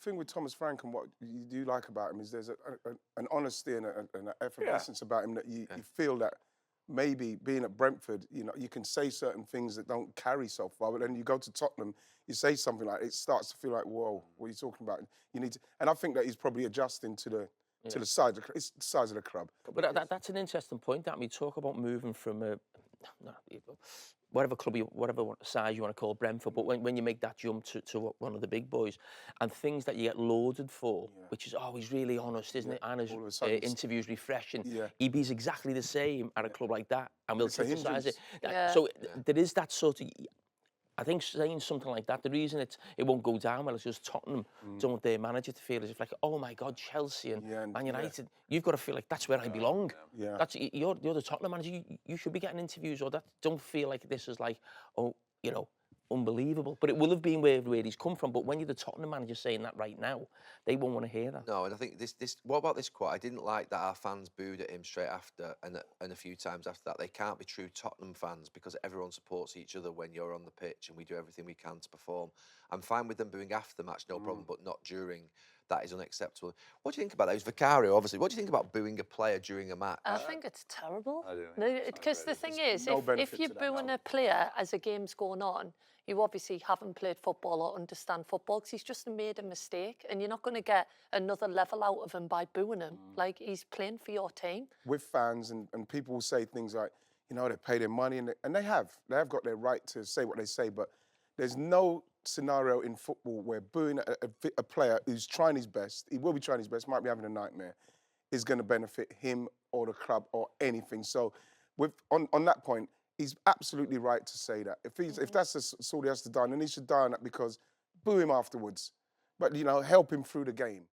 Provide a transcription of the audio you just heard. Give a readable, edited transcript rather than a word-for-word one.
thing with Thomas Frank and what you do like about him is there's an honesty and an effervescence about him that you feel that maybe being at Brentford, you know, you can say certain things that don't carry so far, but then you go to Tottenham, you say something like it starts to feel like, whoa, what are you talking about? You need to, and I think that he's probably adjusting to the size of it's the size of the club. But that's an interesting point. That we talk about moving from whatever club, whatever size you want to call Brentford, but when you make that jump to one of the big boys, and things that you get lauded for, which is always really honest, isn't it? And his interviews refreshing. EB's exactly the same at a club like that, and we'll criticise it. So there is that sort of. I think saying something like that, the reason it won't go down well is because Tottenham don't want their manager to feel as if like, oh my God, Chelsea and Man United, you've got to feel like that's where I belong. That's you're the Tottenham manager. You should be getting interviews, or that don't feel like this is like, oh, you know, unbelievable. But it will have been where he's come from. But when you're the Tottenham manager saying that right now, they won't want to hear that. No, and I think this. What about this quote? I didn't like that our fans booed at him straight after, and a few times after that. They can't be true Tottenham fans because everyone supports each other when you're on the pitch, and we do everything we can to perform. I'm fine with them booing after the match, no problem, but not during. That is unacceptable. What do you think about that? It was Vicario, obviously. What do you think about booing a player during a match? I think it's terrible. I do. Because the thing is, if you're booing a player as a game's going on, you obviously haven't played football or understand football because he's just made a mistake, and you're not going to get another level out of him by booing him. Like, he's playing for your team. With fans, and people will say things like, you know, they pay their money, and they have got their right to say what they say, but there's no scenario in football where booing a player who's trying his best, he will be trying his best, might be having a nightmare, is going to benefit him or the club or anything. So on that point, he's absolutely right to say that. If that's all he has to die, then he should die on that, because boo him afterwards. But, you know, help him through the game.